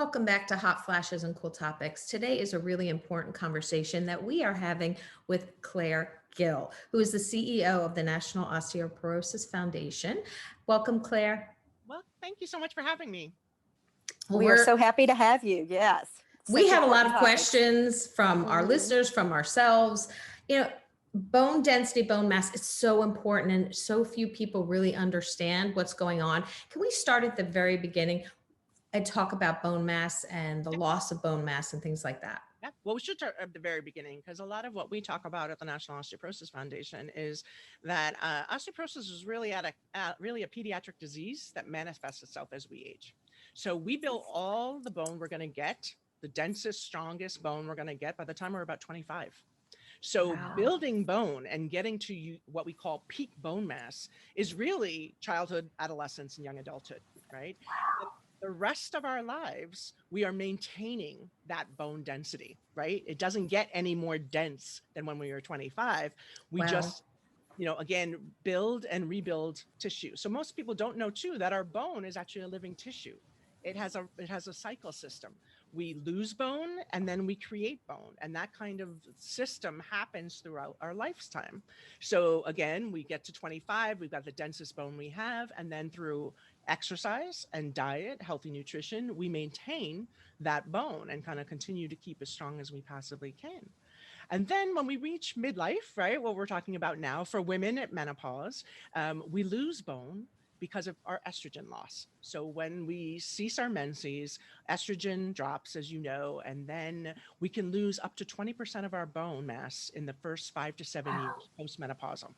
Welcome back to Hot Flashes and Cool Topics. Today is a really important conversation that we are having with Claire Gill, who is the CEO of the National Osteoporosis Foundation. Welcome, Claire. Well, thank you so much for having me. Well, We are so happy to have you. Yes. We have a lot of topics. Questions from our listeners, from ourselves. Bone density, bone mass is so important, and so few people really understand what's going on. Can we start at the very beginning and talk about bone mass and the loss of bone mass and things like that? Yeah. Well, we should start at the very beginning, because a lot of what we talk about at the National Osteoporosis Foundation is that osteoporosis is really really a pediatric disease that manifests itself as we age. So we build all the bone we're going to get, the densest, strongest bone we're going to get by the time we're about 25. So building bone and getting to what we call peak bone mass is really childhood, adolescence, and young adulthood, right? The rest of our lives, we are maintaining that bone density, right? It doesn't get any more dense than when we were 25. We just, again, build and rebuild tissue. So most people don't know too that our bone is actually a living tissue. It has a cycle system. We lose bone and then we create bone, and that kind of system happens throughout our lifetime. So again, we get to 25, we've got the densest bone we have, and then through exercise and diet, healthy nutrition, we maintain that bone and kind of continue to keep as strong as we possibly can. And then when we reach midlife, right, what we're talking about now for women at menopause, we lose bone because of our estrogen loss. So when we cease our menses, estrogen drops, as you know, and then we can lose up to 20% of our bone mass in the first 5 to 7 years postmenopausal.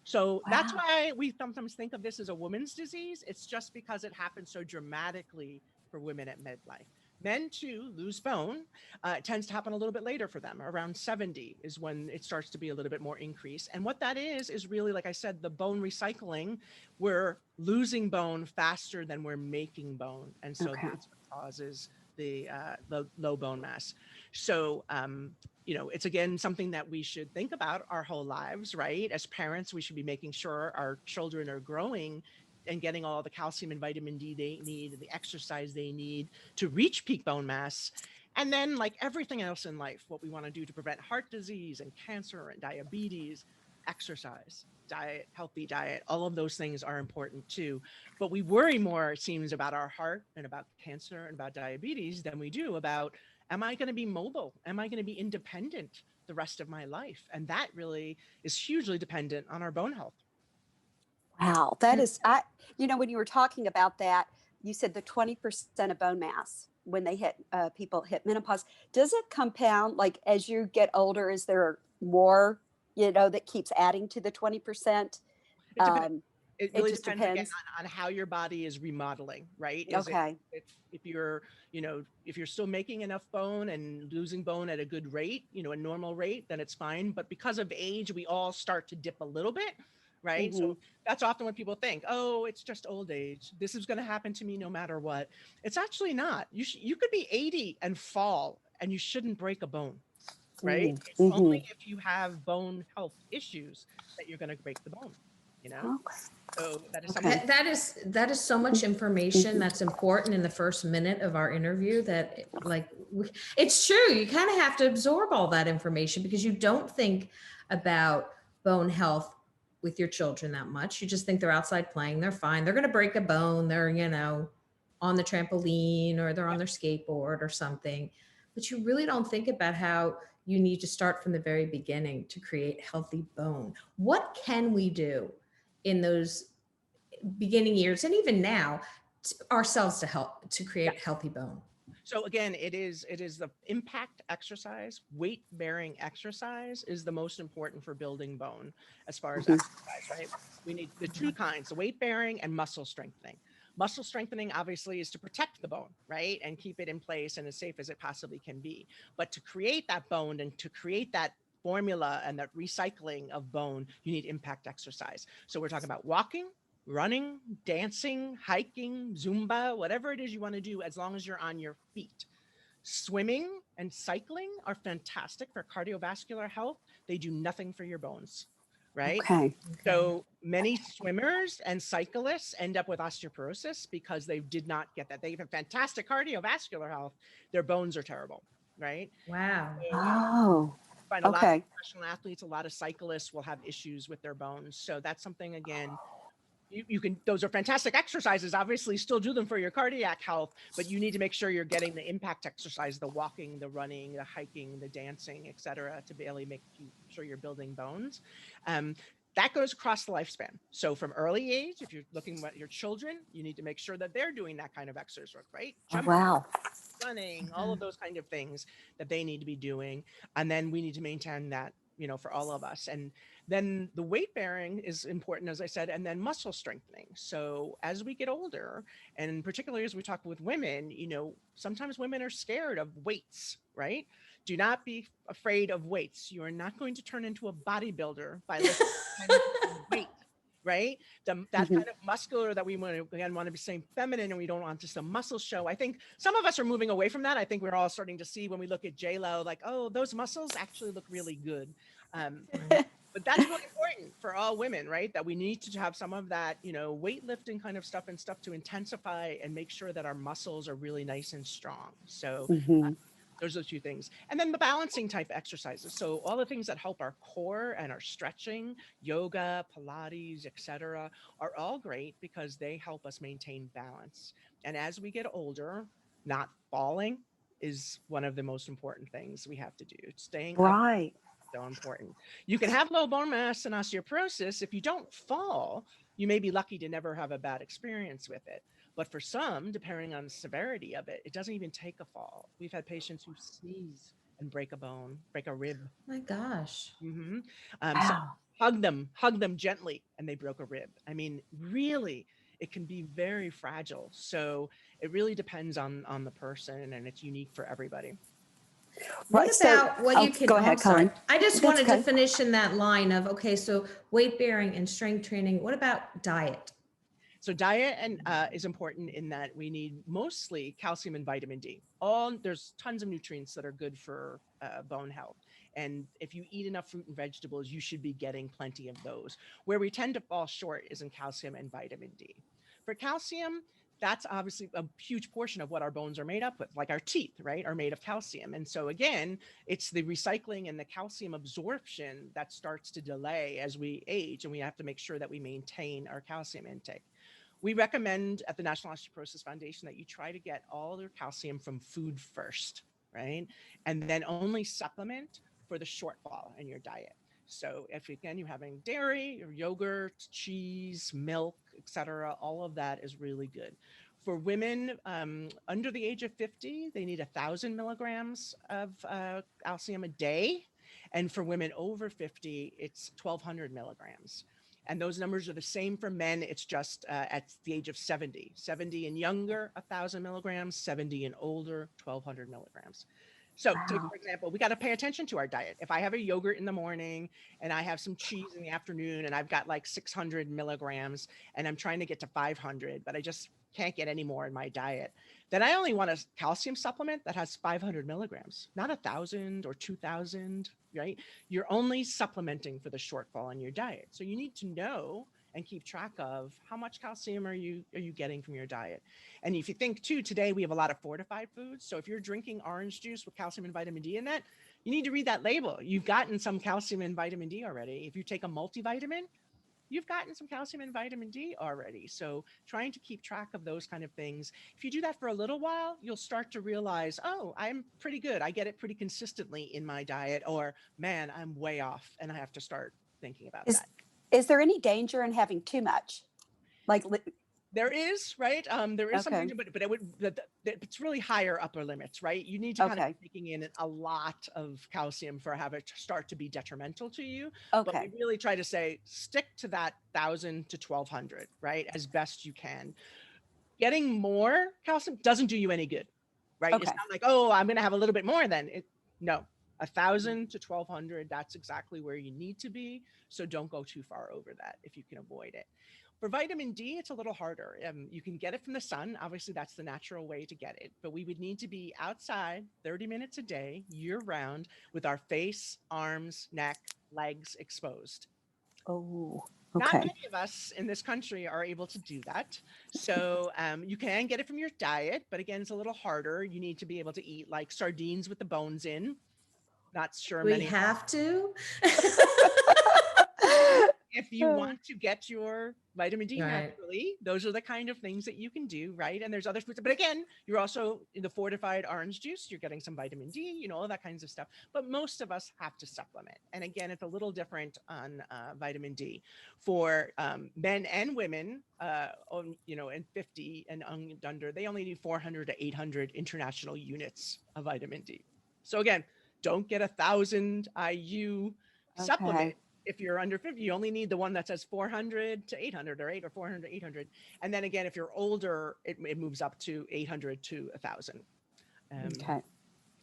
So that's why we sometimes think of this as a woman's disease. It's just because it happens so dramatically for women at midlife. Men too lose bone. It tends to happen a little bit later for them. Around 70 is when it starts to be a little bit more increase. And what that is really, like I said, the bone recycling. We're losing bone faster than we're making bone. And so that's what causes the low bone mass. So, it's again something that we should think about our whole lives, right? As parents, we should be making sure our children are growing and getting all the calcium and vitamin D they need and the exercise they need to reach peak bone mass. And then, like everything else in life, what we want to do to prevent heart disease and cancer and diabetes, exercise, diet, healthy diet, all of those things are important too. But we worry more, it seems, about our heart and about cancer and about diabetes than we do about, am I going to be mobile? Am I going to be independent the rest of my life? And that really is hugely dependent on our bone health. Wow, that is, when you were talking about that, you said the 20% of bone mass when they people hit menopause. Does it compound, like as you get older? Is there more, that keeps adding to the 20%? It really just depends again on how your body is remodeling, right? If you're still making enough bone and losing bone at a good rate, a normal rate, then it's fine. But because of age, we all start to dip a little bit, right? So that's often when people think, oh, it's just old age. This is going to happen to me no matter what. It's actually not. You could be 80 and fall, and you shouldn't break a bone, right? It's only if you have bone health issues that you're going to break the bone, So that is something. That is so much information that's important in the first minute of our interview that it's true. You kind of have to absorb all that information because you don't think about bone health with your children that much. You just think they're outside playing, they're fine. They're going to break a bone. They're, on the trampoline or they're on their skateboard or something. But you really don't think about how you need to start from the very beginning to create healthy bone. What can we do in those beginning years and even now ourselves to help to create healthy bone? So again, it is the impact exercise, weight bearing exercise is the most important for building bone as far as exercise, right? We need the two kinds, the weight bearing and muscle strengthening. Muscle strengthening obviously is to protect the bone, right? And keep it in place and as safe as it possibly can be. But to create that bone and to create that formula and that recycling of bone, you need impact exercise. So we're talking about walking, running, dancing, hiking, Zumba, whatever it is you want to do, as long as you're on your feet. Swimming and cycling are fantastic for cardiovascular health. They do nothing for your bones, right? Okay. So many swimmers and cyclists end up with osteoporosis because they did not get that. They have fantastic cardiovascular health. Their bones are terrible, right? Wow. So Oh, find a lot of okay. professional athletes, a lot of cyclists will have issues with their bones. So that's something, again, you can, those are fantastic exercises, obviously still do them for your cardiac health, but you need to make sure you're getting the impact exercise, the walking, the running, the hiking, the dancing, etc., to be able to make sure you're building bones. That goes across the lifespan. So from early age, if you're looking at your children, you need to make sure that they're doing that kind of exercise, right? Oh, Jumping, wow. running, all of those kind of things that they need to be doing. And then we need to maintain that, for all of us. And then the weight bearing is important, as I said, and then muscle strengthening. So as we get older, and particularly as we talk with women, sometimes women are scared of weights, right? Do not be afraid of weights. You are not going to turn into a bodybuilder by lifting 10 pound weight, right? That Mhm. kind of muscular that we want to be saying feminine, and we don't want just a muscle show. I think some of us are moving away from that. I think we're all starting to see when we look at J-Lo, like, oh, those muscles actually look really good. But that's really important for all women, right? That we need to have some of that, weightlifting kind of stuff to intensify and make sure that our muscles are really nice and strong. So Mhm. those are the two things. And then the balancing type exercises. So all the things that help our core and our stretching, yoga, Pilates, etc., are all great because they help us maintain balance. And as we get older, not falling is one of the most important things we have to do. Staying up Right. is so important. You can have low bone mass and osteoporosis. If you don't fall, you may be lucky to never have a bad experience with it. But for some, depending on the severity of it, it doesn't even take a fall. We've had patients who sneeze and break a bone, break a rib. My gosh. Hmm Some Wow. hug them gently, and they broke a rib. I mean, really, it can be very fragile. So it really depends on the person, and it's unique for everybody. What Right. So, about what oh, you can, go oh, I'm ahead, sorry. Colleen. I just That's wanted to okay. finish in that line of, okay, so weight bearing and strength training. What about diet? So diet and is important in that we need mostly calcium and vitamin D. There's tons of nutrients that are good for bone health, and if you eat enough fruit and vegetables, you should be getting plenty of those. Where we tend to fall short is in calcium and vitamin D. For calcium, that's obviously a huge portion of what our bones are made up with, like our teeth, right, are made of calcium. And so again, it's the recycling and the calcium absorption that starts to delay as we age, and we have to make sure that we maintain our calcium intake. We recommend at the National Osteoporosis Foundation that you try to get all your calcium from food first, right? And then only supplement for the shortfall in your diet. So if again you're having dairy or yogurt, cheese, milk, etc., all of that is really good. For women under the age of 50, they need 1,000 milligrams of calcium a day, and for women over 50, it's 1,200 milligrams. And those numbers are the same for men. It's just at the age of 70. 70 and younger, 1,000 milligrams. 70 and older, 1,200 milligrams. So take, Wow. for example, we got to pay attention to our diet. If I have a yogurt in the morning and I have some cheese in the afternoon and I've got like 600 milligrams and I'm trying to get to 500, but I just can't get any more in my diet, then I only want a calcium supplement that has 500 milligrams, not 1,000 or 2,000, right? You're only supplementing for the shortfall in your diet. So you need to know and keep track of how much calcium are you getting from your diet. And if you think too, today we have a lot of fortified foods. So if you're drinking orange juice with calcium and vitamin D in that, you need to read that label. You've gotten some calcium and vitamin D already. If you take a multivitamin, you've gotten some calcium and vitamin D already. So trying to keep track of those kind of things. If you do that for a little while, you'll start to realize, oh, I'm pretty good. I get it pretty consistently in my diet, or man, I'm way off and I have to start thinking about Is that. is there any danger in having too much? Like, There is, right? There is some okay. danger, but it's really higher upper limits, right? You need to kind of Okay. be taking in a lot of calcium for have it to start to be detrimental to you. But we Okay. really try to say stick to that 1,000 to 1,200, right, as best you can. Getting more calcium doesn't do you any good, right? It's Okay. not like, oh, I'm going to have a little bit more then. No, 1,000 to 1,200, that's exactly where you need to be. So don't go too far over that if you can avoid it. For vitamin D, it's a little harder. You can get it from the sun. Obviously, that's the natural way to get it. But we would need to be outside 30 minutes a day, year round, with our face, arms, neck, legs exposed. Oh, Not okay. many of us in this country are able to do that. So you can get it from your diet, but again, it's a little harder. You need to be able to eat like sardines with the bones in. Not sure We many. have to. If you want to get your vitamin D Right. naturally, those are the kind of things that you can do, right? And there's other foods, but again, you're also in the fortified orange juice, you're getting some vitamin D, all that kinds of stuff. But most of us have to supplement. And again, it's a little different on vitamin D for men and women, in 50 and under, they only need 400 to 800 international units of vitamin D. So again, don't get 1,000 IU supplement. Okay. If you're under 50, you only need the one that says 400 to 800 or 8 or 400 to 800. And then again, if you're older, it moves up to 800 to 1,000. Okay.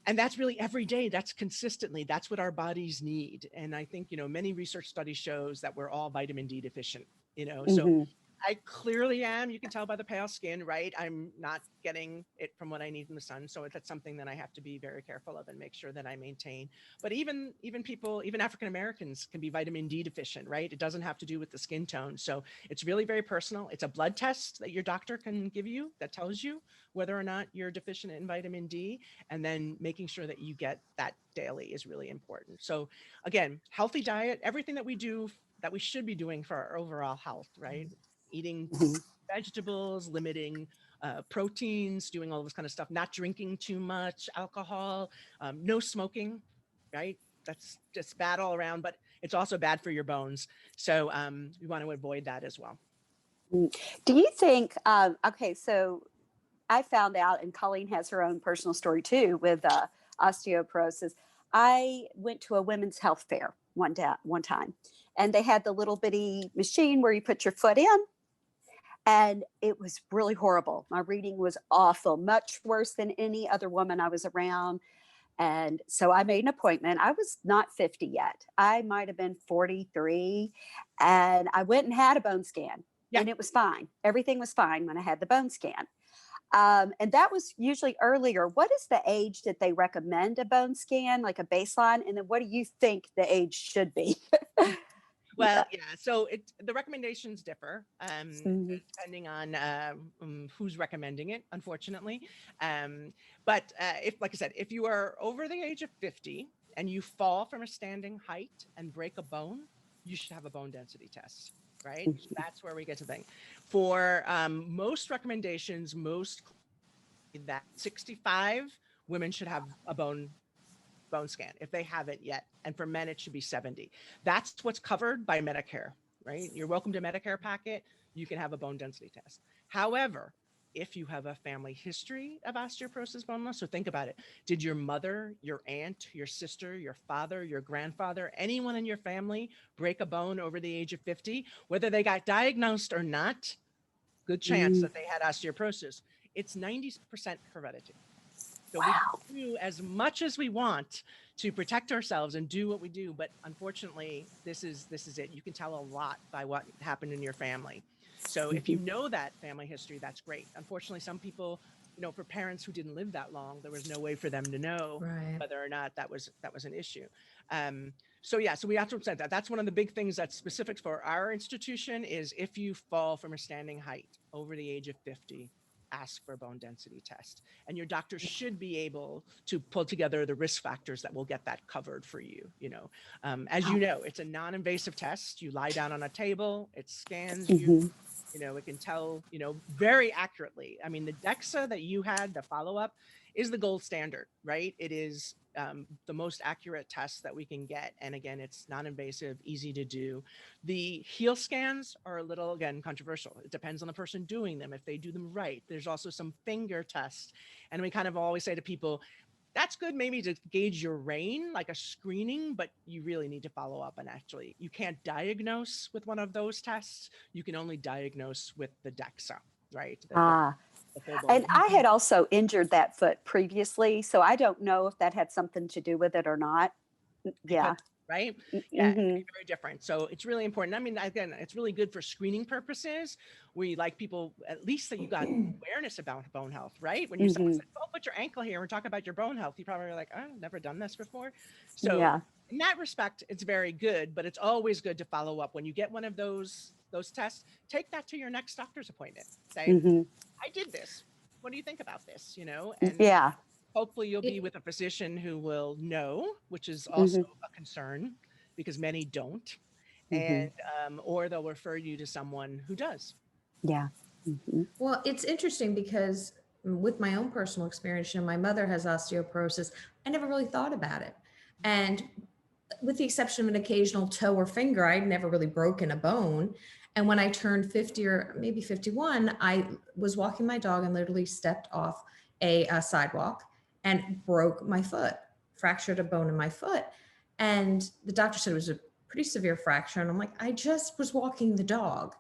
And that's really every day. That's consistently. That's what our bodies need. And I think, many research studies shows that we're all vitamin D deficient, so Mhm. I clearly am. You can tell by the pale skin, right? I'm not getting it from what I need from the sun. So that's something that I have to be very careful of and make sure that I maintain. But even people, even African Americans can be vitamin D deficient, right? It doesn't have to do with the skin tone. So it's really very personal. It's a blood test that your doctor can give you that tells you whether or not you're deficient in vitamin D. And then making sure that you get that daily is really important. So again, healthy diet, everything that we do that we should be doing for our overall health, right? Eating Mhm. vegetables, limiting proteins, doing all this kind of stuff, not drinking too much alcohol, no smoking, right? That's just bad all around, but it's also bad for your bones. So we want to avoid that as well. Do you think, okay, so I found out, and Colleen has her own personal story too with osteoporosis. I went to a women's health fair one time, and they had the little bitty machine where you put your foot in, and it was really horrible. My reading was awful, much worse than any other woman I was around. And so I made an appointment. I was not 50 yet. I might have been 43. And I went and had a bone scan, Yeah. and it was fine. Everything was fine when I had the bone scan. And that was usually earlier. What is the age that they recommend a bone scan, like a baseline? And then what do you think the age should be? Well, yeah. So the recommendations differ Mhm. depending on who's recommending it, unfortunately. But if, like I said, if you are over the age of 50 and you fall from a standing height and break a bone, you should have a bone density test, right? That's where we get to the thing. For most recommendations, that 65 women should have a bone scan if they haven't yet. And for men, it should be 70. That's what's covered by Medicare, right? You're welcome to Medicare packet. You can have a bone density test. However, if you have a family history of osteoporosis bone loss, so think about it. Did your mother, your aunt, your sister, your father, your grandfather, anyone in your family break a bone over the age of 50? Whether they got diagnosed or not, good chance Mm. that they had osteoporosis. It's 90% heredity. So we Wow. can do as much as we want to protect ourselves and do what we do, but unfortunately, this is it. You can tell a lot by what happened in your family. So if you Mhm. know that family history, that's great. Unfortunately, some people, for parents who didn't live that long, there was no way for them to know Right. whether or not that was an issue. So yeah, so we have to present that. That's one of the big things that's specific for our institution is if you fall from a standing height over the age of 50, ask for a bone density test. And your doctor should be able to pull together the risk factors that will get that covered for you. As you know, it's a non-invasive test. You lie down on a table, it scans you. Mhm. It can tell, very accurately. I mean, the DEXA that you had, the follow-up, is the gold standard, right? It is the most accurate test that we can get. And again, it's non-invasive, easy to do. The heel scans are a little, again, controversial. It depends on the person doing them, if they do them right. There's also some finger tests. And we kind of always say to people, that's good maybe to gauge your reign, like a screening, but you really need to follow up. And actually, you can't diagnose with one of those tests. You can only diagnose with the DEXA, right? Ah, The full bone. and I had also injured that foot previously, so I don't know if that had something to do with it or not. Yeah. Right? Yeah, it can Mm-hmm. be very different. So it's really important. I mean, again, it's really good for screening purposes. We like people, at least that you got awareness about bone health, right? When someone Mm-hmm. said, oh, put your ankle here and talk about your bone health, you probably are like, oh, I've never done this before. So Yeah. in that respect, it's very good, but it's always good to follow up. When you get one of those tests, take that to your next doctor's appointment. Say, Hmm. I did this. What do you think about this? And Yeah. hopefully you'll be It- with a physician who will know, which is also Hmm. a concern because many don't. Hmm. And, or they'll refer you to someone who does. Yeah. Hmm. Well, it's interesting because with my own personal experience, my mother has osteoporosis. I never really thought about it. And with the exception of an occasional toe or finger, I'd never really broken a bone. And when I turned 50 or maybe 51, I was walking my dog and literally stepped off a sidewalk and broke my foot, fractured a bone in my foot. And the doctor said it was a pretty severe fracture. And I'm like, I just was walking the dog.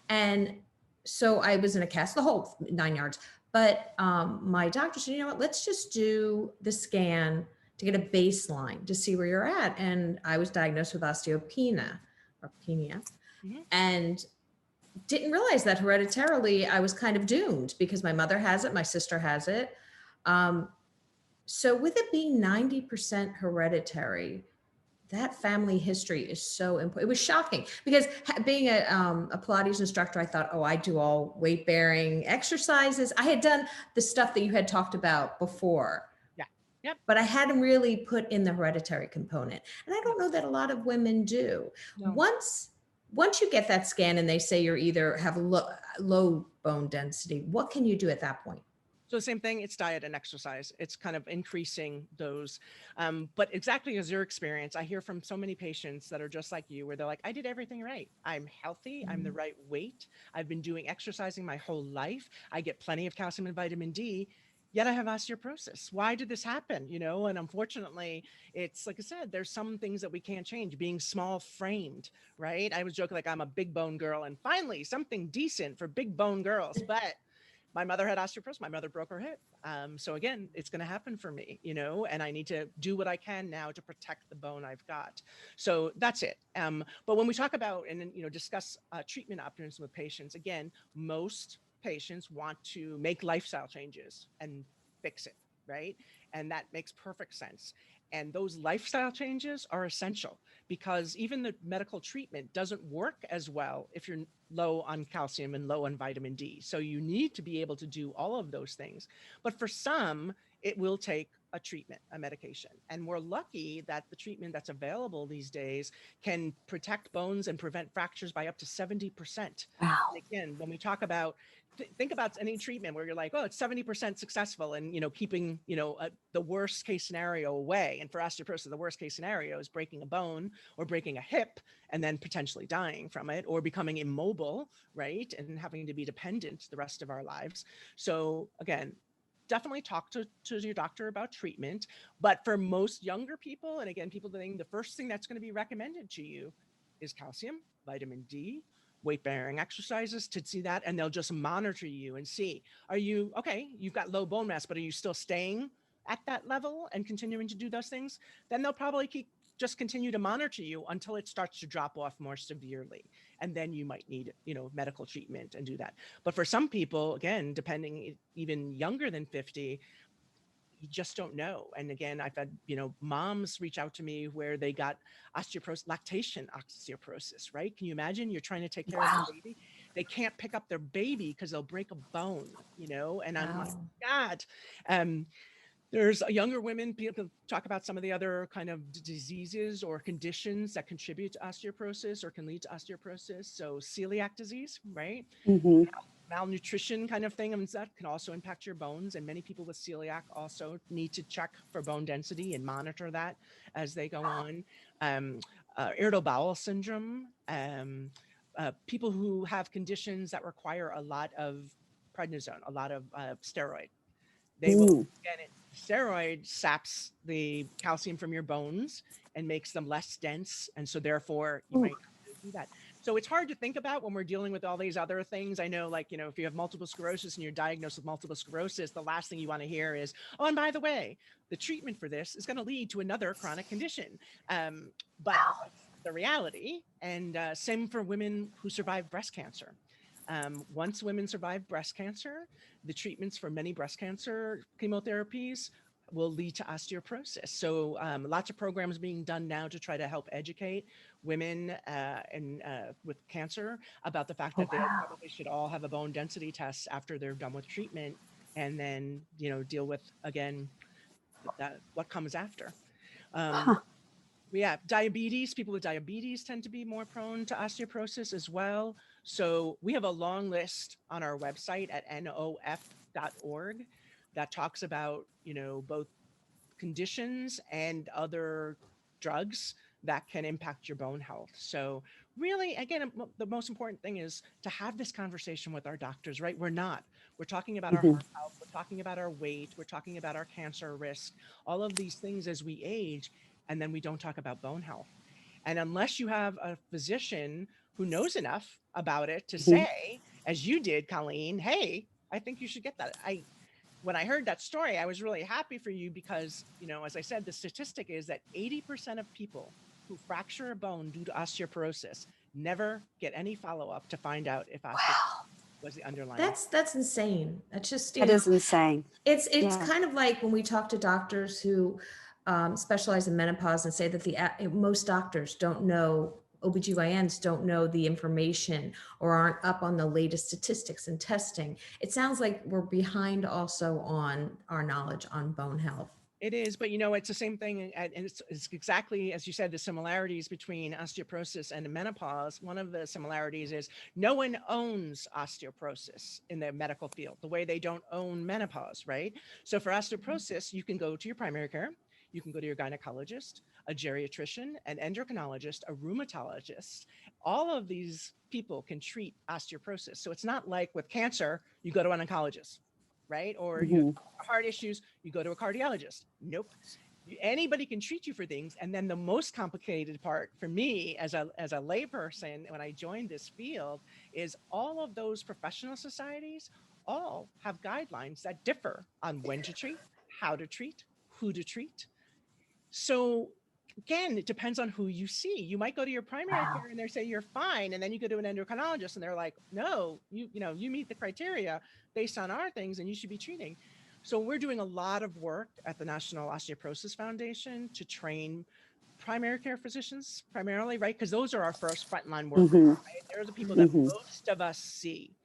And so I was in a cast, the whole 9 yards. But my doctor said, you know what, let's just do the scan to get a baseline to see where you're at. And I was diagnosed with osteopenia or penia, Mhm. and didn't realize that hereditarily I was kind of doomed because my mother has it, my sister has it. Um, so with it being 90% hereditary, that family history is so important. It was shocking because being a Pilates instructor, I thought, oh, I do all weight bearing exercises. I had done the stuff that you had talked about before, Yeah. Yep. but I hadn't really put in the hereditary component. And I Yep. don't know that a lot of women do. No. Once you get that scan and they say you're either have low bone density, what can you do at that point? So the same thing, it's diet and exercise. It's kind of increasing those. But exactly as your experience, I hear from so many patients that are just like you, where they're like, I did everything right. I'm healthy. I'm the right weight. I've been doing exercising my whole life. I get plenty of calcium and vitamin D. Yet I have osteoporosis. Why did this happen? And unfortunately, it's like I said, there's some things that we can't change. Being small framed, right? I was joking like I'm a big bone girl, and finally something decent for big bone girls. But my mother had osteoporosis. My mother broke her hip. So again, it's going to happen for me, and I need to do what I can now to protect the bone I've got. So that's it. But when we talk about and discuss treatment options with patients, again, most patients want to make lifestyle changes and fix it, right? And that makes perfect sense. And those lifestyle changes are essential because even the medical treatment doesn't work as well if you're low on calcium and low on vitamin D. So you need to be able to do all of those things. But for some, it will take a treatment, a medication. And we're lucky that the treatment that's available these days can protect bones and prevent fractures by up to 70%. Wow. And again, when we talk about think about any treatment where you're like, oh, it's 70% successful and, keeping, the worst case scenario away. And for osteoporosis, the worst case scenario is breaking a bone or breaking a hip and then potentially dying from it or becoming immobile, right? And having to be dependent the rest of our lives. So again, definitely talk to your doctor about treatment. But for most younger people, and again, people think the first thing that's going to be recommended to you is calcium, vitamin D, weight bearing exercises to see that. And they'll just monitor you and see, are you okay? You've got low bone mass, but are you still staying at that level and continuing to do those things? Then they'll probably just continue to monitor you until it starts to drop off more severely. And then you might need, medical treatment and do that. But for some people, again, depending even younger than 50, you just don't know. And again, I've had, moms reach out to me where they got osteoporosis, lactation osteoporosis, right? Can you imagine you're trying to take care of Wow. your baby? They can't pick up their baby because they'll break a bone, and I'm like, Wow. God. There's younger women, people talk about some of the other kind of diseases or conditions that contribute to osteoporosis or can lead to osteoporosis. So celiac disease, right? Hmm. Malnutrition kind of thing, and that can also impact your bones. And many people with celiac also need to check for bone density and monitor that as they go on. Irritable bowel syndrome, people who have conditions that require a lot of prednisone, a lot of steroid. They will Mm. get it. Steroid saps the calcium from your bones and makes them less dense. And so therefore you Ooh. might have to do that. So it's hard to think about when we're dealing with all these other things. I know, like, if you have multiple sclerosis and you're diagnosed with multiple sclerosis, the last thing you want to hear is, oh, and by the way, the treatment for this is going to lead to another chronic condition. But Wow. the reality, and same for women who survive breast cancer. Once women survive breast cancer, the treatments for many breast cancer chemotherapies will lead to osteoporosis. So lots of programs being done now to try to help educate women with cancer about the fact that they probably should all have a bone density test after they're done with treatment, and then, deal with, again, what comes after. Huh. Yeah, diabetes, people with diabetes tend to be more prone to osteoporosis as well. So we have a long list on our website at nof.org that talks about, both conditions and other drugs that can impact your bone health. So really, again, the most important thing is to have this conversation with our doctors, right? We're talking about our Mhm. heart health, we're talking about our weight, we're talking about our cancer risk, all of these things as we age, and then we don't talk about bone health. And unless you have a physician who knows enough about it to Mhm. say, as you did, Colleen, hey, I think you should get that. When I heard that story, I was really happy for you because, as I said, the statistic is that 80% of people who fracture a bone due to osteoporosis never get any follow-up to find out if Wow. osteoporosis was the underlying. That's insane. It's just, That is insane. it's Yeah. kind of like when we talk to doctors who specialize in menopause and say that most doctors don't know, OBGYNs don't know the information or aren't up on the latest statistics and testing. It sounds like we're behind also on our knowledge on bone health. It is, but it's the same thing. And it's exactly, as you said, the similarities between osteoporosis and menopause. One of the similarities is no one owns osteoporosis in the medical field, the way they don't own menopause, right? So for osteoporosis, you can go to your primary care, you can go to your gynecologist, a geriatrician, an endocrinologist, a rheumatologist. All of these people can treat osteoporosis. So it's not like with cancer, you go to an oncologist, right? Or you have Mhm. heart issues, you go to a cardiologist. Nope. Anybody can treat you for things. And then the most complicated part for me as a layperson, when I joined this field, is all of those professional societies all have guidelines that differ on when to treat, how to treat, who to treat. So again, it depends on who you see. You might go to your primary Wow. care and they say you're fine, and then you go to an endocrinologist and they're like, no, you meet the criteria based on our things and you should be treating. So we're doing a lot of work at the National Osteoporosis Foundation to train primary care physicians primarily, right? Because those are our first frontline workers, Mhm. right? They're the people that Mhm. most of us see,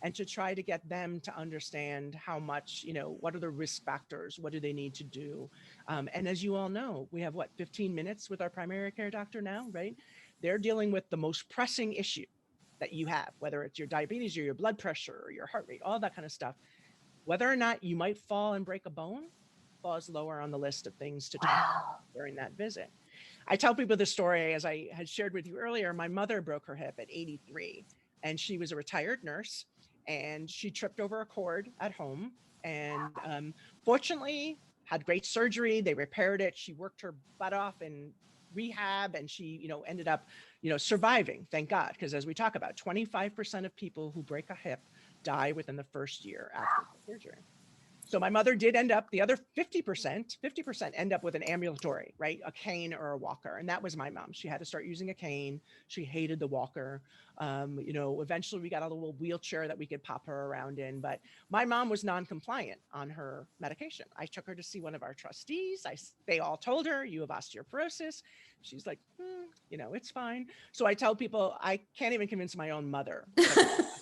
and to try to get them to understand how much, what are the risk factors? What do they need to do? And as you all know, we have 15 minutes with our primary care doctor now, right? They're dealing with the most pressing issue that you have, whether it's your diabetes or your blood pressure or your heart rate, all that kind of stuff. Whether or not you might fall and break a bone falls lower on the list of things to talk Wow. about during that visit. I tell people this story, as I had shared with you earlier. My mother broke her hip at 83, and she was a retired nurse, and she tripped over a cord at home, and fortunately had great surgery. They repaired it. She worked her butt off in rehab, and she, ended up, surviving, thank God. Because as we talk about, 25% of people who break a hip die within the first year after the surgery. So my mother did end up, the other 50% end up with an ambulatory, right? A cane or a walker. And that was my mom. She had to start using a cane. She hated the walker. Eventually we got a little wheelchair that we could pop her around in, but my mom was non-compliant on her medication. I took her to see one of our trustees. They all told her, you have osteoporosis. She's like, it's fine. So I tell people, I can't even convince my own mother. Right?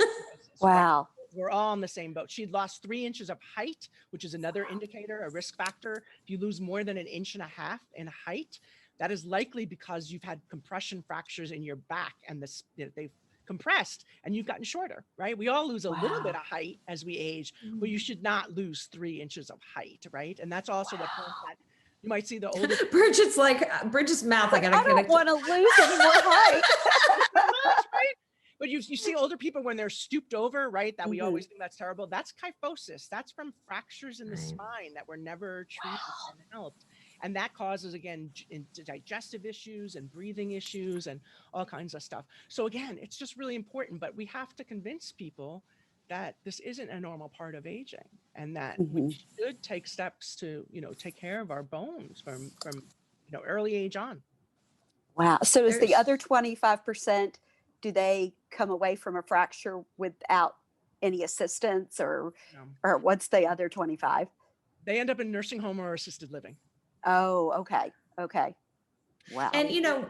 Wow. We're all in the same boat. She'd lost 3 inches of height, which is another indicator, a risk factor. If you lose more than 1.5 inches in height, that is likely because you've had compression fractures in your back and they've compressed and you've gotten shorter, right? We all lose a little bit Wow. of height as we age, but you should not lose 3 inches of height, right? And that's also the point that you might see the older. Bridget's mouth. I Like, gotta I don't connect. want to lose any more height. So much, right? But you see older people when they're stooped over, right? That we Mhm. always think that's terrible. That's kyphosis. That's from fractures in the Right. spine that were never treated Wow. and helped. And that causes, again, digestive issues and breathing issues and all kinds of stuff. So again, it's just really important, but we have to convince people that this isn't a normal part of aging and that we Mhm. should take steps to, take care of our bones from early age on. Wow. So is the There's other 25%, do they come away from a fracture without any assistance, or Um, what's the other 25? They end up in nursing home or assisted living. Oh, okay. Okay. Wow. And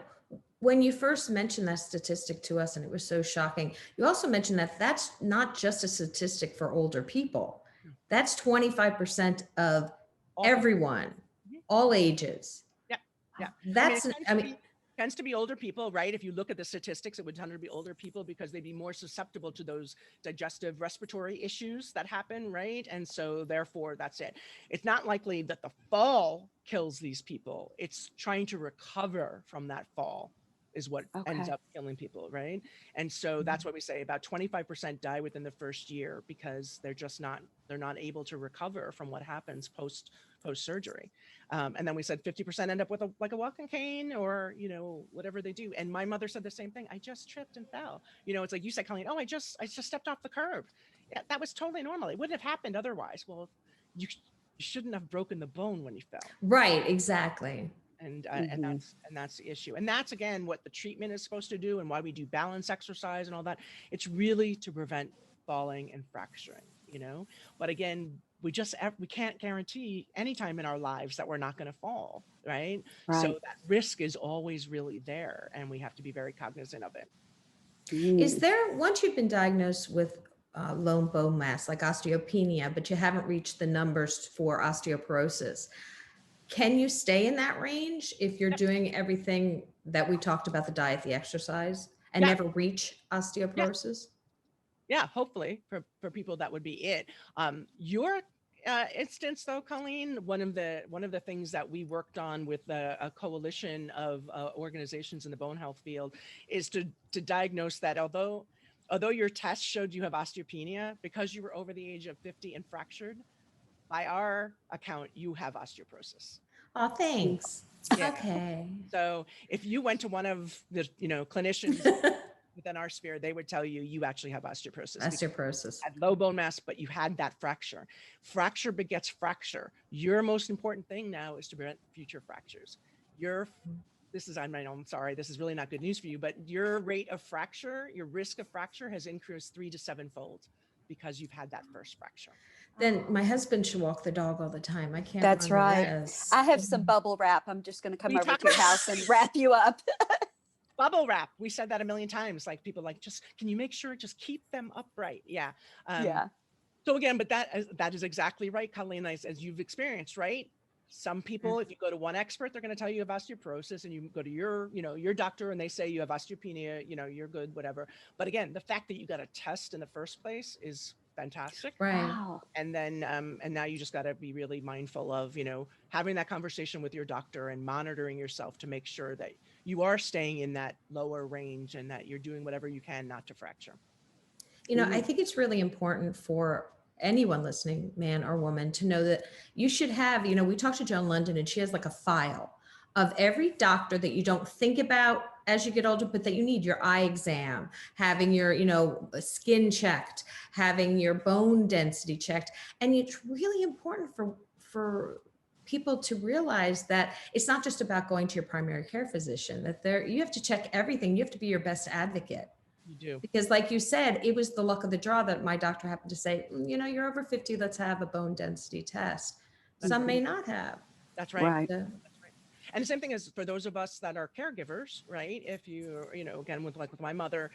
when you first mentioned that statistic to us, and it was so shocking, you also mentioned that that's not just a statistic for older people. That's 25% of All people. everyone, all ages. Yeah. Yeah. That's, Tends to be older people, right? If you look at the statistics, it would tend to be older people because they'd be more susceptible to those digestive respiratory issues that happen, right? And so therefore that's it. It's not likely that the fall kills these people. It's trying to recover from that fall is what ends up killing people, right? And so that's what we say, about 25% die within the first year because they're not able to recover from what happens post surgery. And then we said 50% end up with a walking cane or, whatever they do. And my mother said the same thing. I just tripped and fell. It's like you said, Colleen, oh, I just stepped off the curb. Yeah, that was totally normal. It wouldn't have happened otherwise. Well, you shouldn't have broken the bone when you fell. Right, exactly. And that's the issue. And that's, again, what the treatment is supposed to do and why we do balance exercise and all that. It's really to prevent falling and fracturing, but again, we can't guarantee any time in our lives that we're not going to fall, right? So that risk is always really there and we have to be very cognizant of it. Is there, once you've been diagnosed with low bone mass like osteopenia, but you haven't reached the numbers for osteoporosis, can you stay in that range if you're doing everything that we talked about, the diet, the exercise, and never reach osteoporosis? Yeah, hopefully for people that would be it. Your instance though, Colleen, one of the things that we worked on with a coalition of organizations in the bone health field is to diagnose that although your test showed you have osteopenia, because you were over the age of 50 and fractured, by our account, you have osteoporosis. Oh, thanks. Yeah. Okay. So if you went to one of the, clinicians within our sphere, they would tell you actually have osteoporosis. Osteoporosis. Had low bone mass, but you had that fracture. Fracture begets fracture. Your most important thing now is to prevent future fractures. I'm sorry, this is really not good news for you, but your rate of fracture, your risk of fracture has increased 3 to 7-fold because you've had that first fracture. Then my husband should walk the dog all the time. I can't. That's right. This. I have some bubble wrap. I'm just going to come over to your house and wrap you up. Bubble wrap. We said that a million times. Like people can you make sure, just keep them upright? Yeah. So again, but that is exactly right, Colleen, as you've experienced, right? Some people, if you go to one expert, they're going to tell you have osteoporosis, and you go to your doctor and they say you have osteopenia, you're good, whatever. But again, the fact that you got a test in the first place is fantastic. Right. Wow. And then, and now you just got to be really mindful of, having that conversation with your doctor and monitoring yourself to make sure that you are staying in that lower range and that you're doing whatever you can not to fracture. I think it's really important for anyone listening, man or woman, to know that you should have, we talked to Joan London and she has like a file of every doctor that you don't think about as you get older, but that you need: your eye exam, having your, skin checked, having your bone density checked. And it's really important for people to realize that it's not just about going to your primary care physician, that you have to check everything. You have to be your best advocate. You do. Because like you said, it was the luck of the draw that my doctor happened to say, you're over 50, let's have a bone density test. Some may not have. That's right. Right. That's right. And the same thing is for those of us that are caregivers, right? If you, again, with my mother,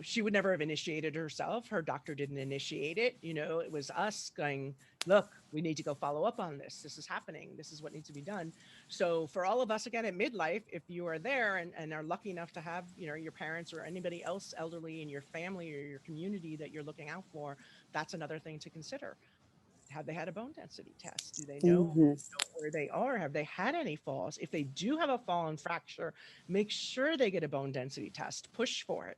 she would never have initiated herself. Her doctor didn't initiate it. It was us going, look, we need to go follow up on this. This is happening. This is what needs to be done. So for all of us, again, at midlife, if you are there and are lucky enough to have, your parents or anybody else elderly in your family or your community that you're looking out for, that's another thing to consider. Have they had a bone density test? Do they know where they are? Have they had any falls? If they do have a fall and fracture, make sure they get a bone density test. Push for it.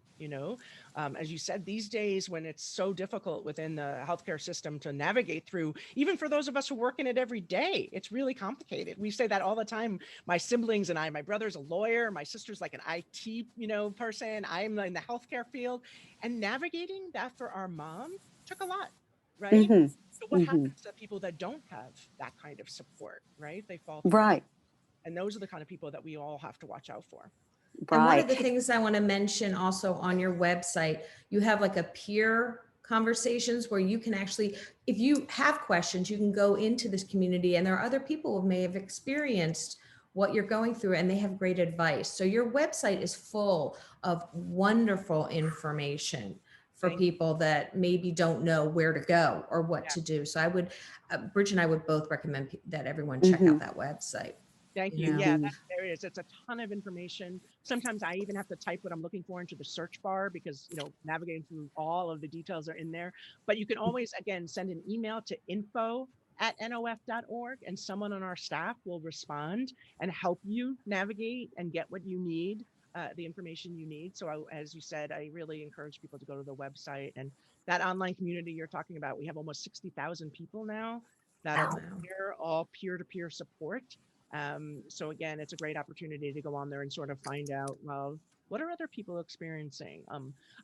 As you said, these days when it's so difficult within the healthcare system to navigate through, even for those of us who work in it every day, it's really complicated. We say that all the time. My siblings and I, my brother's a lawyer, my sister's like an IT, person. I'm in the healthcare field, and navigating that for our mom took a lot, right? So what happens to people that don't have that kind of support, right? They fall through. Right. And those are the kind of people that we all have to watch out for. And one of the things I want to mention also on your website, you have like a peer conversations where you can actually, if you have questions, you can go into this community, and there are other people who may have experienced what you're going through and they have great advice. So your website is full of wonderful information for Thank people that maybe don't know where to go or what Yeah. to do. So I would, Bridge and I would both recommend that everyone check Mhm. out that website. Thank You you. know? Yeah, there is. It's a ton of information. Sometimes I even have to type what I'm looking for into the search bar because, navigating through all of the details are in there. But you can always, again, send an email to info@nof.org, and someone on our staff will respond and help you navigate and get what you need, the information you need. So as you said, I really encourage people to go to the website, and that online community you're talking about. We have almost 60,000 people now that are Wow. here, all peer-to-peer support. So again, it's a great opportunity to go on there and sort of find out, well, what are other people experiencing?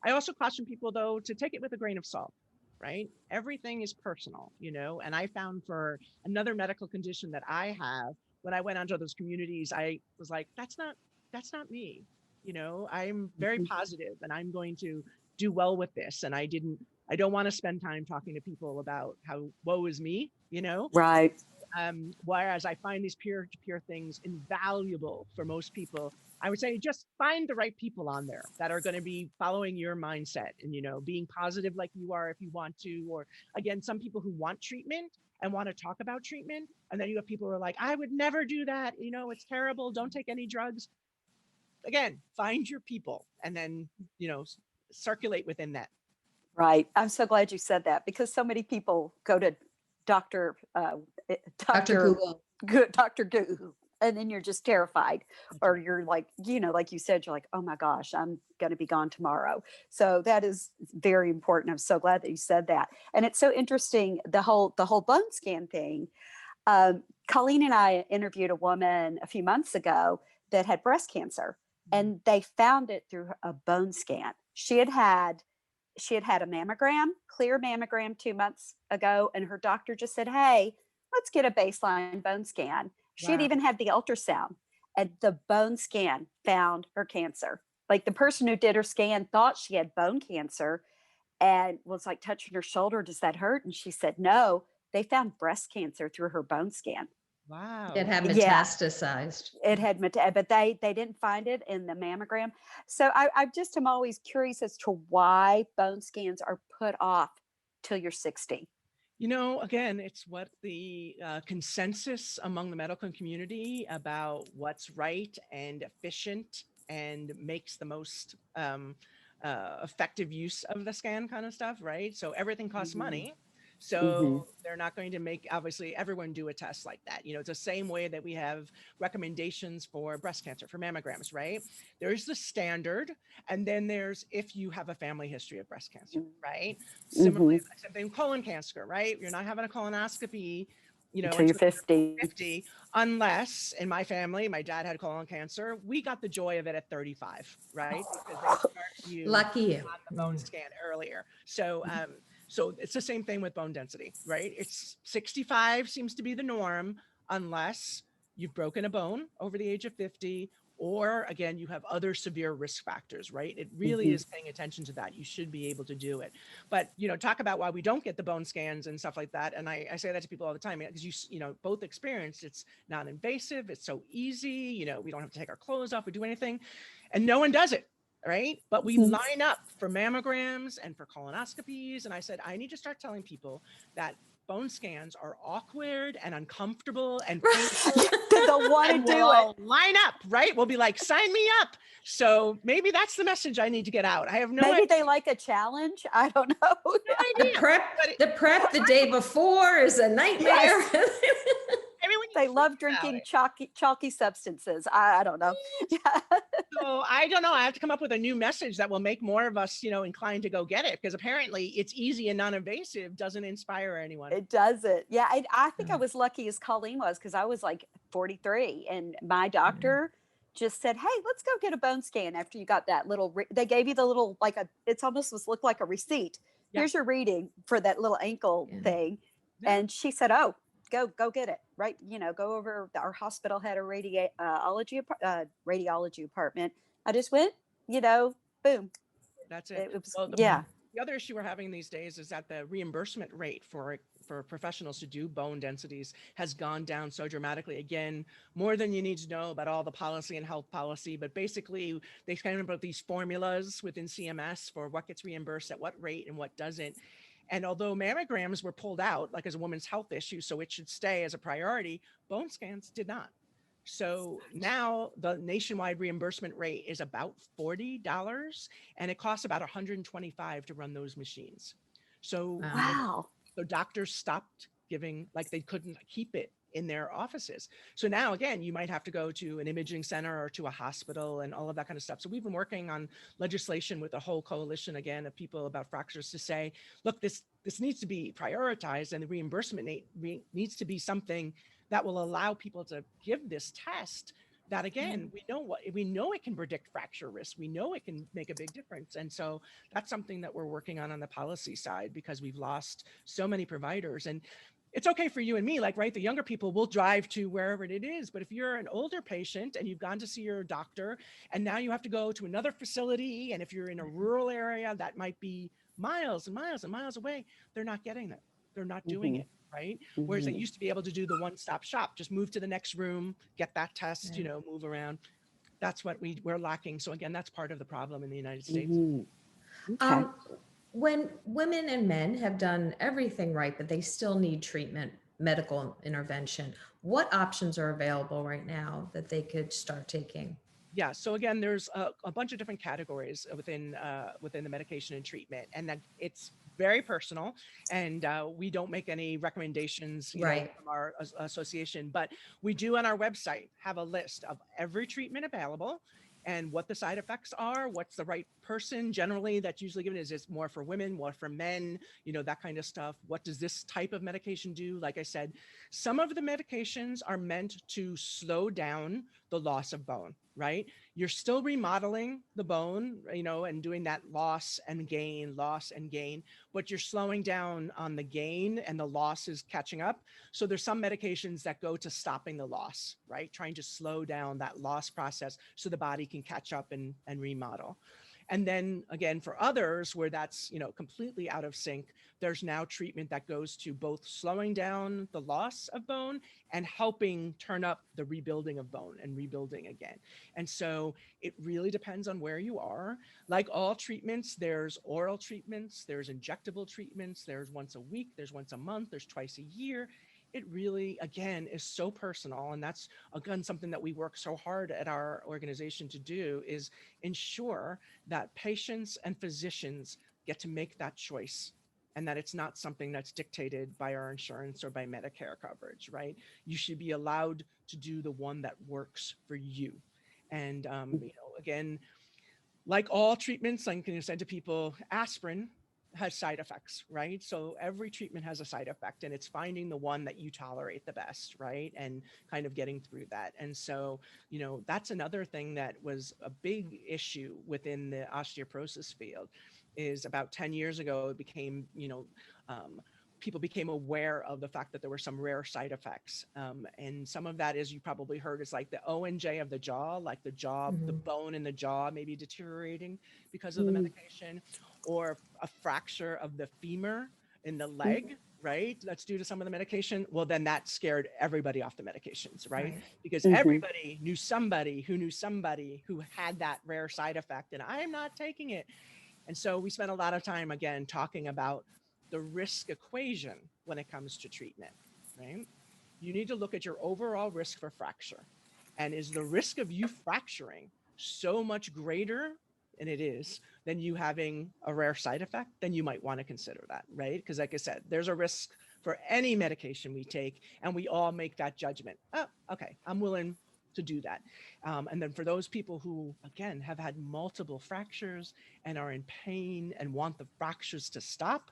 I also caution people, though, to take it with a grain of salt, right? Everything is personal, and I found for another medical condition that I have, when I went onto those communities, I was like, that's not me. I'm very positive and I'm going to do well with this. And I don't want to spend time talking to people about how woe is me, Right. Whereas I find these peer-to-peer things invaluable for most people. I would say just find the right people on there that are going to be following your mindset and, being positive like you are if you want to, or again, some people who want treatment and want to talk about treatment. And then you have people who are like, I would never do that. It's terrible. Don't take any drugs. Again, find your people and then, circulate within that. Right. I'm so glad you said that because so many people go to Dr. Dr. Google. Dr. Google, and then you're just terrified, or you're like, like you said, you're like, oh my gosh, I'm going to be gone tomorrow. So that is very important. I'm so glad that you said that. And it's so interesting, the whole bone scan thing. Colleen and I interviewed a woman a few months ago that had breast cancer, and they found it through a bone scan. She had had a mammogram, clear mammogram 2 months ago, and her doctor just said, hey, let's get a baseline bone scan. She had Wow. even had the ultrasound, and the bone scan found her cancer. Like the person who did her scan thought she had bone cancer and was like touching her shoulder. Does that hurt? And she said, no, they found breast cancer through her bone scan. Wow. It had Yeah. metastasized. It had, but they didn't find it in the mammogram. So I just am always curious as to why bone scans are put off till you're 60. Again, it's what the consensus among the medical community about what's right and efficient and makes the most effective use of the scan kind of stuff, right? So everything costs money. So they're not going to make, obviously, everyone do a test like that. It's the same way that we have recommendations for breast cancer, for mammograms, right? There's the standard, and then there's if you have a family history of breast cancer, right? Similarly, same thing with colon cancer, right? You're not having a colonoscopy, Until you're 50. 50, unless in my family, my dad had colon cancer. We got the joy of it at 35, right? Because they start you Lucky you. on the bone scan earlier. So, so it's the same thing with bone density, right? It's 65 seems to be the norm, unless you've broken a bone over the age of 50, or again, you have other severe risk factors, right? It really is paying attention to that. You should be able to do it. But, talk about why we don't get the bone scans and stuff like that. And I say that to people all the time because you both experienced, it's non-invasive. It's so easy. We don't have to take our clothes off or do anything, and no one does it. Right. But we line up for mammograms and for colonoscopies. And I said, I need to start telling people that bone scans are awkward and uncomfortable and painful. They don't want to do it. Line up, right? We'll be like, sign me up. So maybe that's the message I need to get out. I have no Maybe idea. they like a challenge. I don't know. The prep the day before is a nightmare. Yes. I mean, when you They think love about drinking it. chalky substances. I don't know. So I don't know. I have to come up with a new message that will make more of us, inclined to go get it, because apparently it's easy and non-invasive doesn't inspire anyone. It doesn't. Yeah. I think I was lucky as Colleen was, because I was like 43 and my doctor just said, hey, let's go get a bone scan after you got that little, they gave you the little, it's almost looked like a receipt. Yeah. Here's your reading for that little ankle thing. Yeah. And she said, oh, go get it. Right. Go over, our hospital had a radiology department. I just went, boom. That's it. It was, Well, yeah. The other issue we're having these days is that the reimbursement rate for professionals to do bone densities has gone down so dramatically. Again, more than you need to know about all the policy and health policy, but basically they kind of put these formulas within CMS for what gets reimbursed at what rate and what doesn't. And although mammograms were pulled out, like as a woman's health issue, so it should stay as a priority, bone scans did not. So now the nationwide reimbursement rate is about $40, and it costs about $125 to run those machines. So, Wow. Wow. so doctors stopped giving, like they couldn't keep it in their offices. So now again, you might have to go to an imaging center or to a hospital and all of that kind of stuff. So we've been working on legislation with a whole coalition again of people about fractures to say, look, this needs to be prioritized, and the reimbursement needs to be something that will allow people to give this test. That again, we know it can predict fracture risk. We know it can make a big difference. And so that's something that we're working on the policy side, because we've lost so many providers. And it's okay for you and me, like, right, the younger people will drive to wherever it is. But if you're an older patient and you've gone to see your doctor and now you have to go to another facility, and if you're in a rural area that might be miles and miles and miles away, they're not getting it. They're not doing it. Right. Whereas they used to be able to do the one-stop shop, just move to the next room, get that test, you know, move around. That's what we're lacking. So again, that's part of the problem in the United States. Okay. When women and men have done everything right, but they still need treatment, medical intervention, what options are available right now that they could start taking? Yeah. So again, there's a bunch of different categories within the medication and treatment, and that it's very personal, and we don't make any recommendations, you know, Right. from our association, but we do on our website have a list of every treatment available and what the side effects are, what's the right person. Generally, that's usually given is more for women, more for men, you know, that kind of stuff. What does this type of medication do? Like I said, some of the medications are meant to slow down the loss of bone, right? You're still remodeling the bone, you know, and doing that loss and gain, but you're slowing down on the gain, and the loss is catching up. So there's some medications that go to stopping the loss, right? Trying to slow down that loss process so the body can catch up and remodel. And then again, for others where that's, you know, completely out of sync, there's now treatment that goes to both slowing down the loss of bone and helping turn up the rebuilding of bone and rebuilding again. And so it really depends on where you are. Like all treatments, there's oral treatments, there's injectable treatments, there's once a week, there's once a month, there's twice a year. It really, again, is so personal. And that's, again, something that we work so hard at our organization to do, is ensure that patients and physicians get to make that choice, and that it's not something that's dictated by our insurance or by Medicare coverage, right? You should be allowed to do the one that works for you. And, you know, again, like all treatments, I'm going to say to people, aspirin has side effects, right? So every treatment has a side effect, and it's finding the one that you tolerate the best, right? And kind of getting through that. And so, you know, that's another thing that was a big issue within the osteoporosis field, is about 10 years ago, it became, you know, people became aware of the fact that there were some rare side effects. And some of that, as you probably heard, is like the O&J of the jaw, like the jaw, the bone in the jaw maybe deteriorating because of the medication, or a fracture of the femur in the leg, right? That's due to some of the medication. Well, then that scared everybody off the medications, right? Because everybody knew somebody who had that rare side effect, and I'm not taking it. And so we spent a lot of time, again, talking about the risk equation when it comes to treatment, right? You need to look at your overall risk for fracture. And is the risk of you fracturing so much greater, and it is, than you having a rare side effect? Then you might want to consider that, right? Because like I said, there's a risk for any medication we take, and we all make that judgment. Oh, okay, I'm willing to do that. And then for those people who, again, have had multiple fractures and are in pain and want the fractures to stop,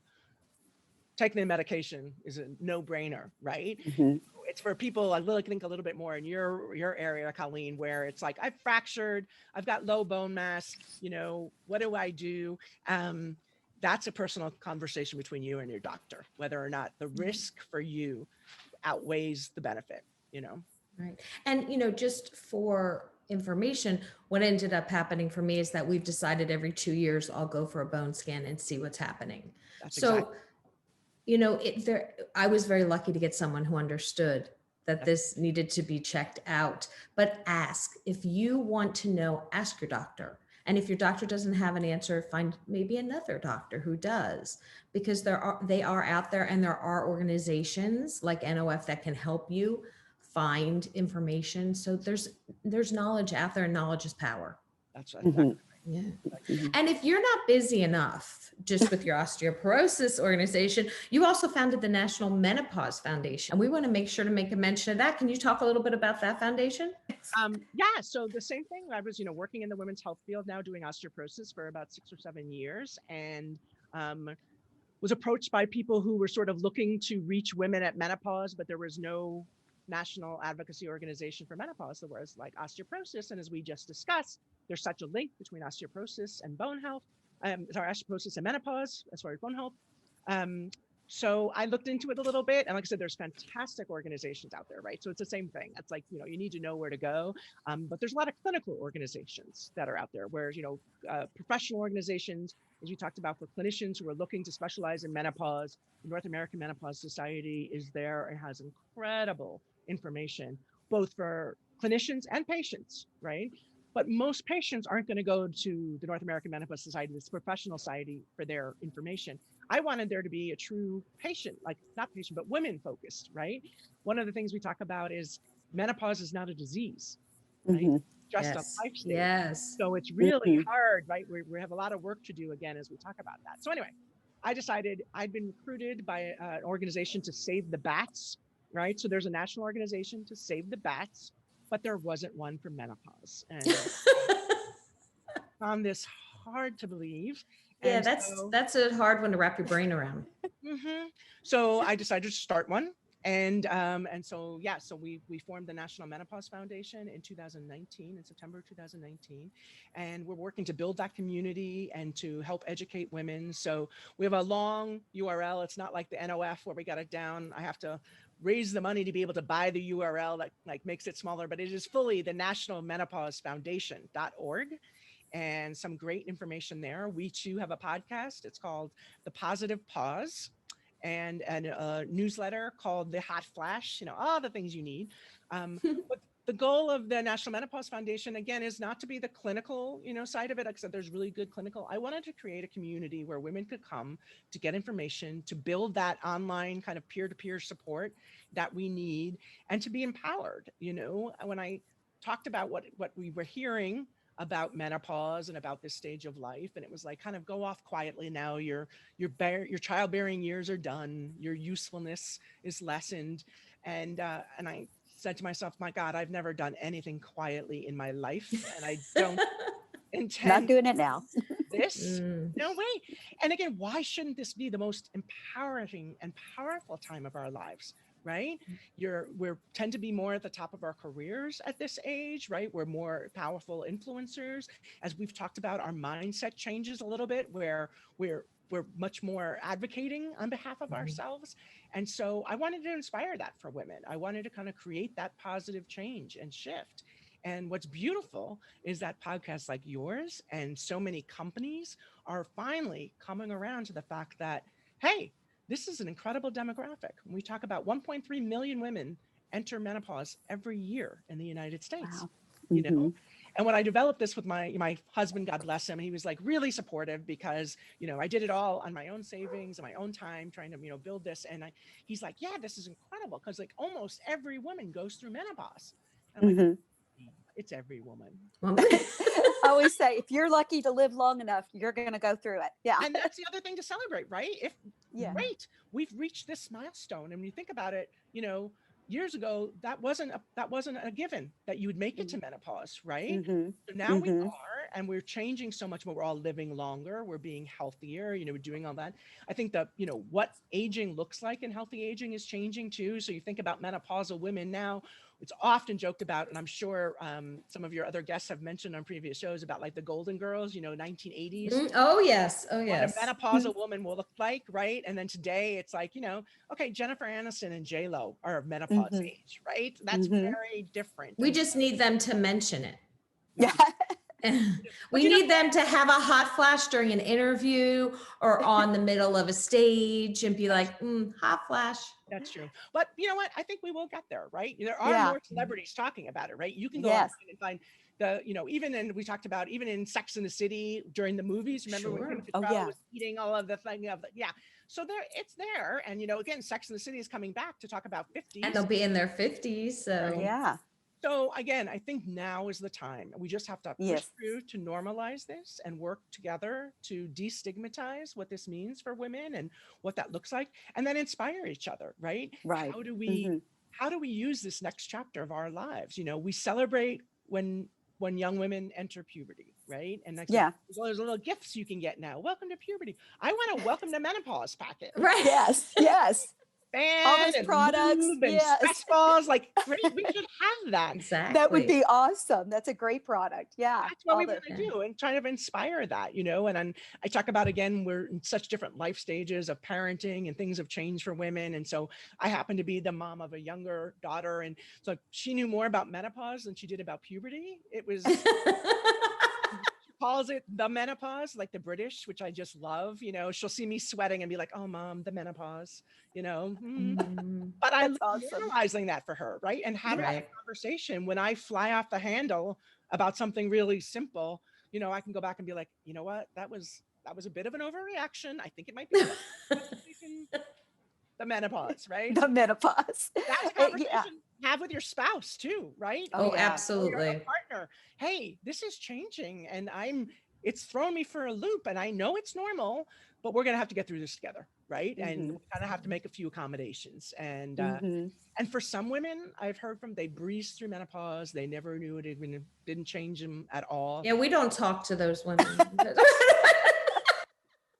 taking the medication is a no-brainer, right? It's for people, I really think a little bit more in your area, Colleen, where it's like, I've fractured, I've got low bone mass, you know, what do I do? That's a personal conversation between you and your doctor, whether or not the risk for you outweighs the benefit, you know? Right. And, you know, just for information. What ended up happening for me is that we've decided every 2 years I'll go for a bone scan and see what's happening. That's So, exactly. I was very lucky to get someone who understood that That's this needed to be checked out. But ask, if you want to know, ask your doctor. And if your doctor doesn't have an answer, find maybe another doctor who does, because they are out there, and there are organizations like NOF that can help you find information. So there's knowledge out there, and knowledge is power. that's Mhm. Yeah. Mhm. And if you're not busy enough just with your osteoporosis organization, you also founded the National Menopause Foundation. And we want to make sure to make a mention of that. Can you talk a little bit about that foundation? Yeah, so the same thing. I was, working in the women's health field now, doing osteoporosis for about 6 or 7 years, and um, was approached by people who were sort of looking to reach women at menopause, but there was no national advocacy organization for menopause. There was like osteoporosis, and as we just discussed, there's such a link between osteoporosis and bone health. Osteoporosis and menopause as far as bone health. Um, so I looked into it a little bit, and like I said, there's fantastic organizations out there, right? So it's the same thing. It's like, you need to know where to go. But there's a lot of clinical organizations that are out there where, professional organizations, as you talked about, for clinicians who are looking to specialize in menopause. The North American Menopause Society is there and has incredible information, both for clinicians and patients, right? But most patients aren't going to go to the North American Menopause Society, this professional society, for their information. I wanted there to be a true patient, like not patient, but women focused, right? One of the things we talk about is menopause is not a disease, right? Mhm. Just a Yes. life stage. Yes. So it's really Mhm. hard, right? We have a lot of work to do again as we talk about that. So anyway, I decided I'd been recruited by an organization to save the bats, right? So there's a national organization to save the bats, but there wasn't one for menopause. And found this hard to believe. Yeah, And that's so, that's a hard one to wrap your brain around. so I decided to start one. And so yeah, so we formed the National Menopause Foundation in 2019, in September 2019, and we're working to build that community and to help educate women. So we have a long URL. It's not like the NOF where we got it down. I have to raise the money to be able to buy the URL that like makes it smaller, but it is fully the National Menopause Foundation.org, and some great information there. We too have a podcast. It's called The Positive Pause, and a newsletter called The Hot Flash, all the things you need. But the goal of the National Menopause Foundation, again, is not to be the clinical, side of it. Like I said, there's really good clinical. I wanted to create a community where women could come to get information, to build that online kind of peer-to-peer support that we need, and to be empowered. When I talked about what we were hearing about menopause and about this stage of life, and it was like, kind of go off quietly now. Your childbearing years are done. Your usefulness is lessened, and I said to myself, my God, I've never done anything quietly in my life, and I don't Not intend doing it now. this. Mm. No way. And again, why shouldn't this be the most empowering and powerful time of our lives? Right? We're tend to be more at the top of our careers at this age, right? We're more powerful influencers. As we've talked about, our mindset changes a little bit, where we're much more advocating on behalf of ourselves. And so I wanted to inspire that for women. I wanted to kind of create that positive change and shift. And what's beautiful is that podcasts like yours and so many companies are finally coming around to the fact that, hey, this is an incredible demographic. We talk about 1.3 million women enter menopause every year in the United States, Wow. you know? Mhm. And when I developed this with my husband, God bless him, he was like really supportive, because, I did it all on my own savings and my own time trying to, build this. And he's like, yeah, this is incredible, because like almost every woman goes through menopause. And I'm like, Mhm. it's every woman. Well, I always say, if you're lucky to live long enough, you're going to go through it. Yeah. And that's the other thing to celebrate, right? If Yeah. Great, we've reached this milestone, and when you think about it, years ago that wasn't a given that you would make it to menopause, right? Mhm. So now we Mhm. are, and we're changing so much more. We're all living longer, we're being healthier, we're doing all that. I think that what aging looks like in healthy aging is changing too. So you think about menopausal women now, it's often joked about, and I'm sure some of your other guests have mentioned on previous shows about like the Golden Girls, 1980s, oh yes. Oh what a yes. menopausal woman will look like, right? And then today it's like, okay, Jennifer Aniston and J-Lo are of menopause Mhm. age, right? That's Mhm. very different. We And just so, need them to mention it. Yeah. We need them to have a hot flash during an interview or on the middle of a stage and be like, hot flash. That's true. But you know what? I think we will get there, right? There are Yeah. more celebrities talking about it, right? You can go Yes. online and find even in, we talked about, even in Sex and the City during the movies, remember when Sure. Gwyneth Oh, Paltrow yeah. was eating all of the thing of yeah. So it's there. And, again, Sex and the City is coming back to talk about 50s. And they'll be in their 50s. So Yeah. So again, I think now is the time. We just have to push Yes. through to normalize this and work together to destigmatize what this means for women and what that looks like, and then inspire each other, right? Right. How do we use this next chapter of our lives? We celebrate when young women enter puberty, right? And like, Yeah. there's little gifts you can get now. Welcome to puberty. I want a welcome to menopause packet. right. Yes. Yes. All Fan those and products. lube and Yes. stress balls, like great, we should have that. Exactly. That would be awesome. That's a great product. Yeah. That's what all we the- want to do and try to inspire that, and I talk about, again, we're in such different life stages of parenting and things have changed for women. And so I happen to be the mom of a younger daughter. And so she knew more about menopause than she did about puberty. It was, calls it the menopause, like the British, which I just love. She'll see me sweating and be like, oh, mom, the menopause, But I'm That's awesome. normalizing that for her, right? And having Right. that conversation when I fly off the handle about something really simple, I can go back and be like, you know what? That was a bit of an overreaction. I think it might be the menopause, right? The menopause. That's a conversation have with your spouse too, right? Oh, yeah. absolutely. Or your partner. Hey, this is changing and it's thrown me for a loop and I know it's normal, but we're going to have to get through this together. Right. And we kind of have to make a few accommodations. And, and for some women I've heard from, they breezed through menopause. They never knew it even didn't change them at all. Yeah, we don't talk to those women.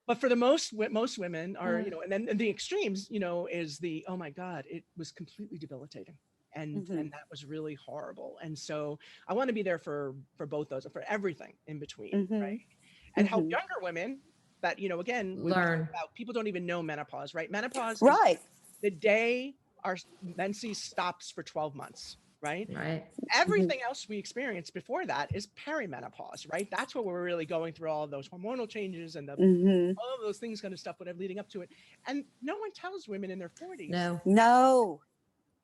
But for the most women are, and then the extremes, is the, oh my God, it was completely debilitating. And that was really horrible. And so I want to be there for both those, for everything in between, right? And help younger women that, again, learn. People don't even know menopause, right? Menopause Right. is the day our menses stops for 12 months, right? Right. Everything else we experience before that is perimenopause, right? That's where we're really going through all of those hormonal changes and all of those things kind of stuff, whatever leading up to it. And no one tells women in their 40s. No.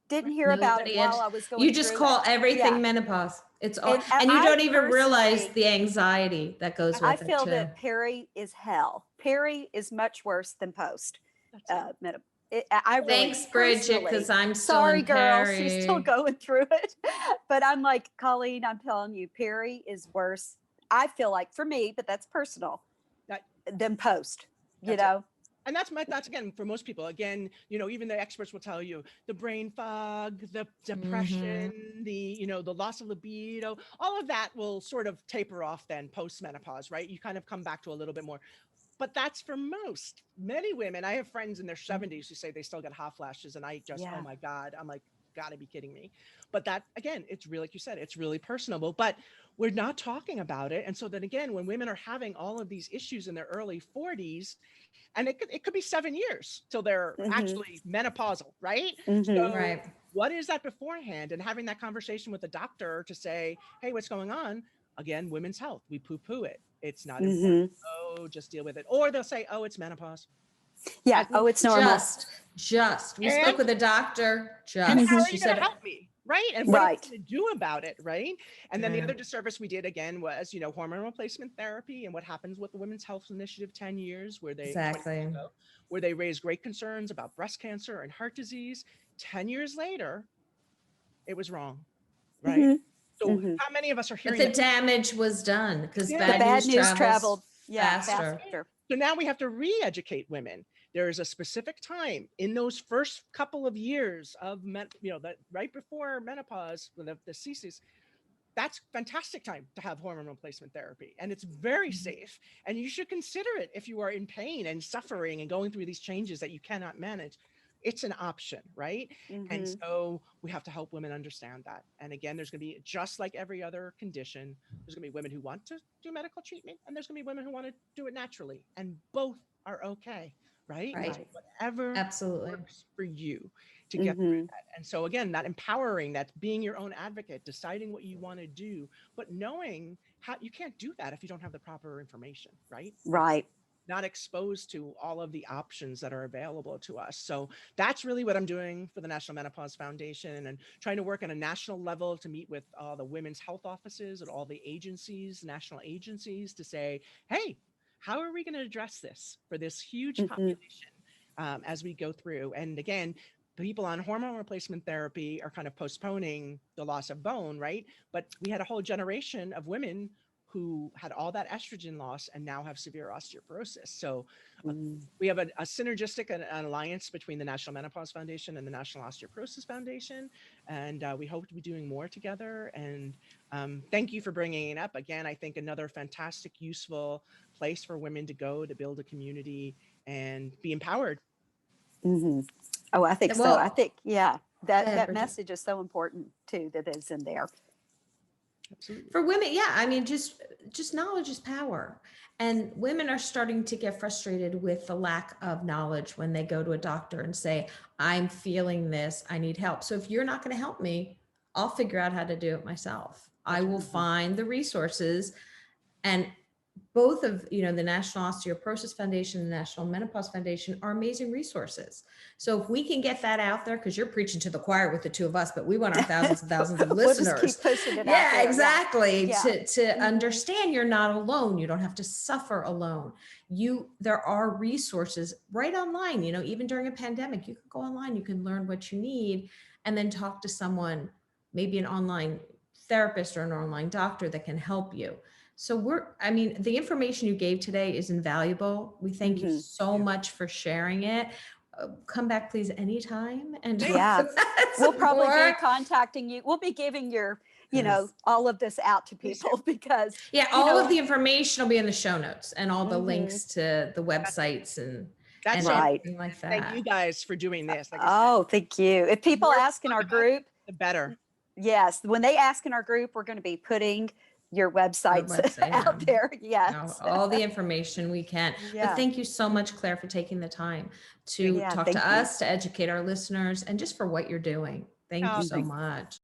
Didn't hear about it while I was going. You just call everything menopause. It's all, and you don't even realize the anxiety that goes with it. I feel that peri is hell. Peri is much worse than post. Thanks, Bridget, because I'm still sorry, in girl. peri. She's still going through it. But I'm like, Colleen, I'm telling you, peri is worse. I feel like for me, but that's personal, than post. And that's again, for most people, again, even the experts will tell you the brain fog, the depression, the loss of libido, all of that will sort of taper off then post-menopause, right? You kind of come back to a little bit more. But that's for many women. I have friends in their 70s who say they still get hot flashes. And I just, oh my God, I'm like, gotta be kidding me. But that, again, it's really, like you said, it's really personable, but we're not talking about it. And so then again, when women are having all of these issues in their early 40s, and it could be 7 years till they're actually menopausal, right? So what is that beforehand? And having that conversation with the doctor to say, hey, what's going on? Again, women's health, we poo-poo it. It's not important. Oh, just deal with it. Or they'll say, oh, it's menopause. Yeah. Oh, it's normal. We spoke with a doctor. And how are you going to help me? Right. And what are you going to do about it? Right. And then the other disservice we did again was, hormone replacement therapy and what happens with the Women's Health Initiative 10 years where they raised great concerns about breast cancer and heart disease. 10 years later, it was wrong. Right. So how many of us are hearing that the damage was done because bad news traveled faster. So now we have to re-educate women. There is a specific time in those first couple of years of, that right before menopause, the CCs, that's fantastic time to have hormone replacement therapy. And it's very safe. And you should consider it if you are in pain and suffering and going through these changes that you cannot manage. It's an option, right? And so we have to help women understand that. And again, there's going to be, just like every other condition, there's going to be women who want to do medical treatment and there's going to be women who want to do it naturally. And both are okay. right? Right. So whatever Absolutely. works for you to get through Mhm. that. And so again, that empowering, that being your own advocate, deciding what you want to do, but knowing how you can't do that if you don't have the proper information, right? Right. Not exposed to all of the options that are available to us. So that's really what I'm doing for the National Menopause Foundation, and trying to work on a national level to meet with all the women's health offices and all the agencies, national agencies, to say, hey, how are we going to address this for this huge Mhm. population as we go through? And again, people on hormone replacement therapy are kind of postponing the loss of bone, right? But we had a whole generation of women who had all that estrogen loss and now have severe osteoporosis. So Mm. we have a synergistic an alliance between the National Menopause Foundation and the National Osteoporosis Foundation. And we hope to be doing more together. And thank you for bringing it up. Again, I think another fantastic, useful place for women to go to build a community and be empowered. Mhm. Oh, I think so. I Well, think, yeah, go that ahead, that Bridget. message is so important too, that is in there. Absolutely. For women, yeah, I mean, just knowledge is power. And women are starting to get frustrated with the lack of knowledge when they go to a doctor and say, I'm feeling this, I need help. So if you're not going to help me, I'll figure out how to do it myself. I That's will right. find the resources. And both of, the National Osteoporosis Foundation and the National Menopause Foundation are amazing resources. So if we can get that out there, because you're preaching to the choir with the two of us, but we want our thousands and thousands of We'll just listeners. keep pushing it out Yeah, there. Yeah. exactly. Yeah. To Mhm. understand you're not alone. You don't have to suffer alone. There are resources right online, even during a pandemic, you can go online, you can learn what you need, and then talk to someone, maybe an online therapist or an online doctor that can help you. So the information you gave today is invaluable. We thank you Mhm. so much for sharing it. Come back, please, anytime and talk Yeah. about We'll some probably be more. contacting you. We'll be giving your, Yes. all of this out to Please people because, Yeah, all of the information will be in the show notes and all the Mhm. links to the websites and That's so Right. everything like thank you that. guys for doing this. Like I said, Oh, thank you. If the people more ask in we our talk about it, group, the better. yes, when they ask in our group, we're going to be putting your Our websites website, out there. Yes. all the information we can. But Yeah. thank you so much, Claire, for taking the time to Yeah. talk Thank to you. us, to educate our listeners, and just for what you're doing. Thank you Oh, so thank you. much.